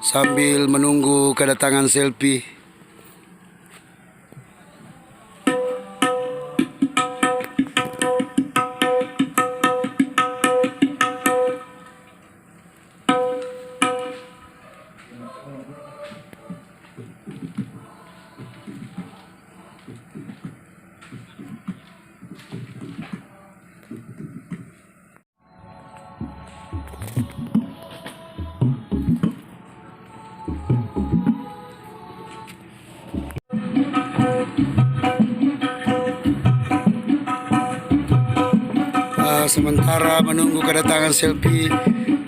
sambil menunggu kedatangan selfie. Sementara menunggu kedatangan selfie,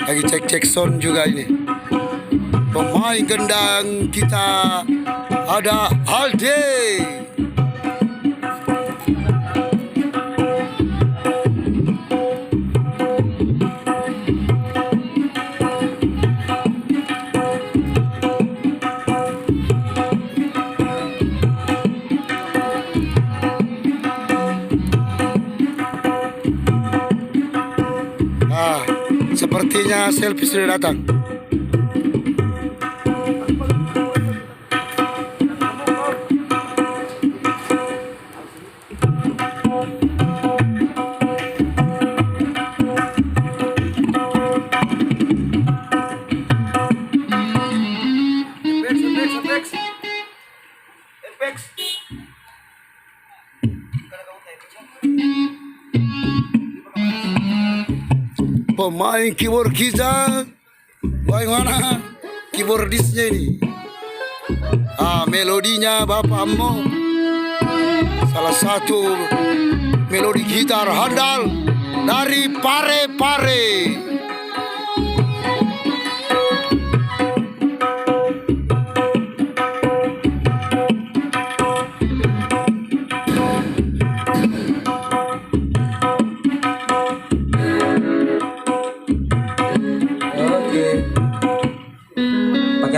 lagi cek-cek sound juga ini. Pemain gendang kita ada Alde. Sepertinya selfie sudah datang. Pemain keyboard kita, bagaimana keyboardisnya ini? Melodinya Bapak Ammo, salah satu melodi gitar handal dari Pare-Pare.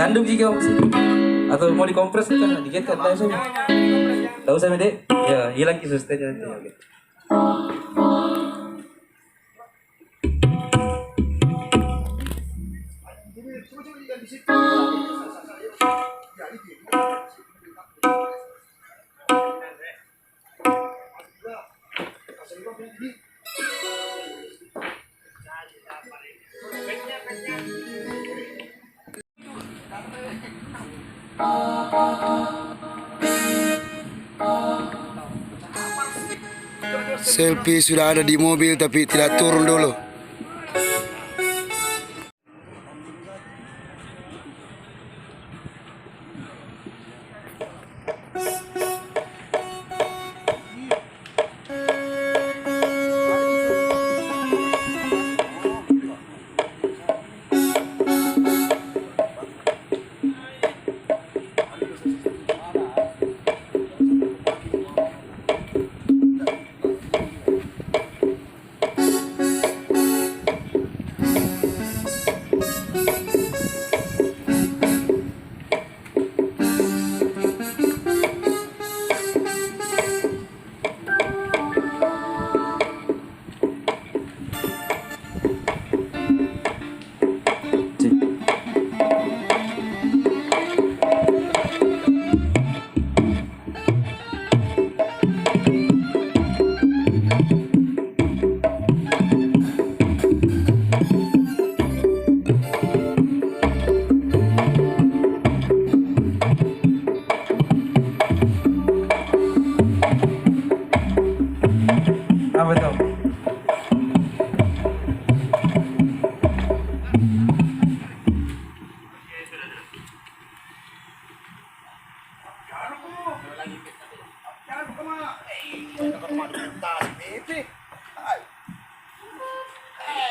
Andung sih kamu sih, atau mau dikompres kan? Dikit kan langsung. Tahu saya dek? Ya hilang susternya nanti. Oke. Selfie sudah ada di mobil tapi tidak turun dulu. Apa itu?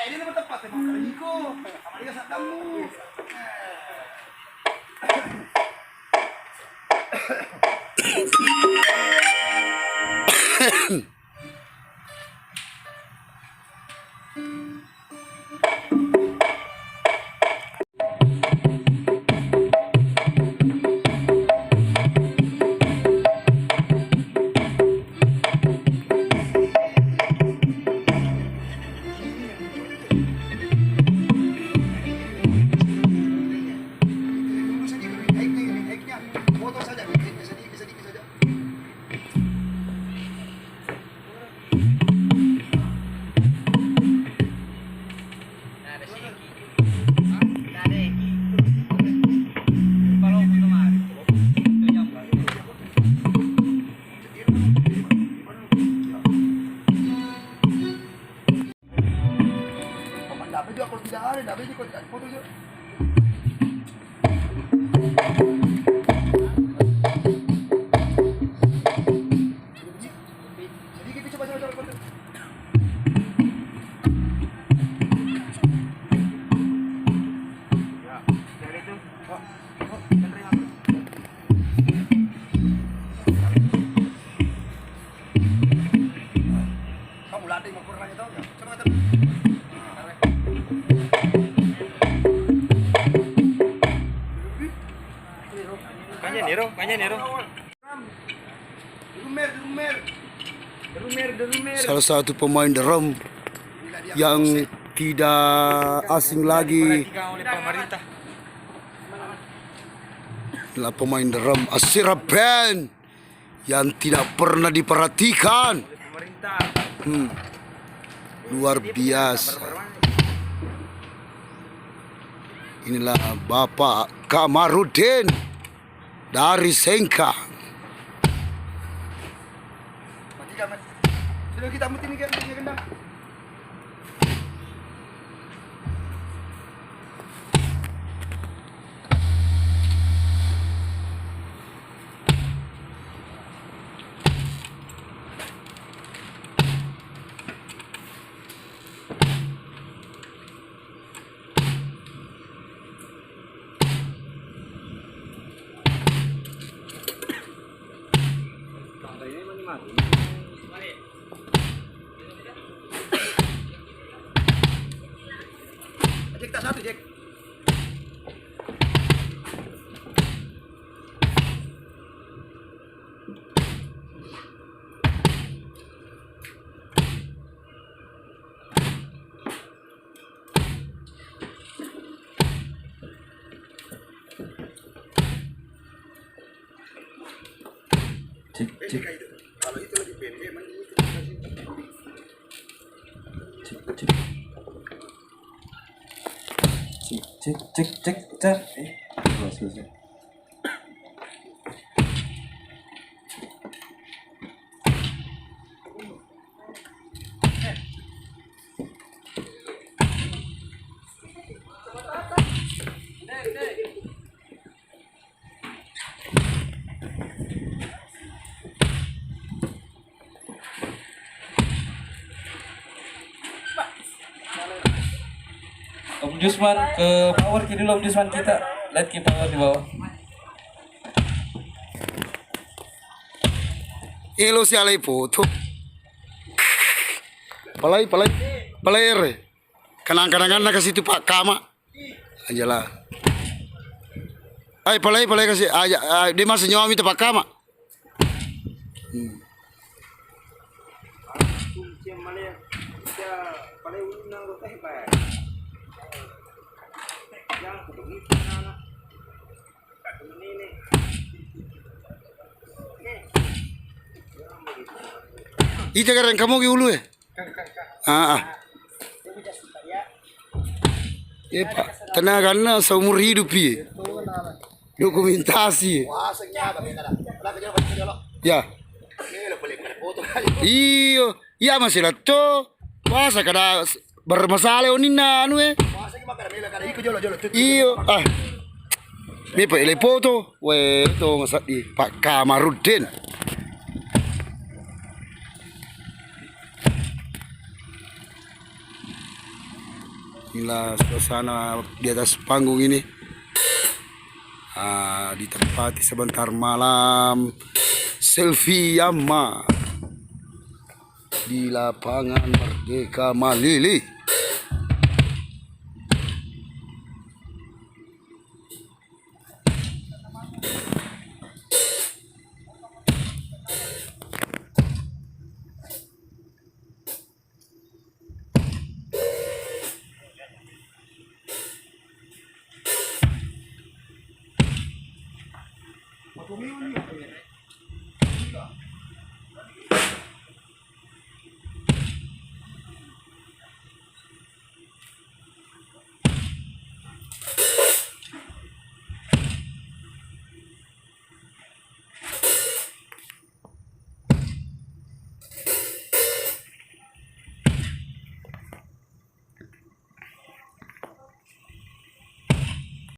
Ini lebih tepat emang keriko. Sama dia saat kamu. tidak ada, tidak boleh kau tidak foto je. Jadi kita coba foto. Ya, dari itu. Kamu latih mau kurangnya tahu nggak? Coba kata. Kanya Nero. Derumer. Salah satu pemain drum yang tidak asing lagi Oleh pemerintah. adalah pemain drum Asira Band yang tidak pernah diperhatikan. Pemerintah. Luar biasa. Inilah Bapak Kamarudin dari Sengkang. Mati kan? Sudah kita mutin ni kan gendang. Jack tak satu Jack. Cek, cek, Kalau itu lebih pendek, mending itu. cek. Cek. Selesai. Om Jusman ke power dulu Om Jusman kita. Lihat ke power di bawah. Elo si alai foto. Palai. Kanang-kanangan nak kasih tu Pak Kama. Ajalah. Palai kasih aja. Dia masih nyawa minta Pak Kama. Ita kan kamu ke ulu Pak, tenagana seumur hidup dokumentasi. Ya. Iya masih lato. Masa kada bermasalah onina Iyo Mi pa ilay foto. Ito masadi Pak Kamarudin. Inilah suasana di atas panggung ini. Ditempati sebentar malam selfie Yama di lapangan Merdeka Malili. Aku minum ni.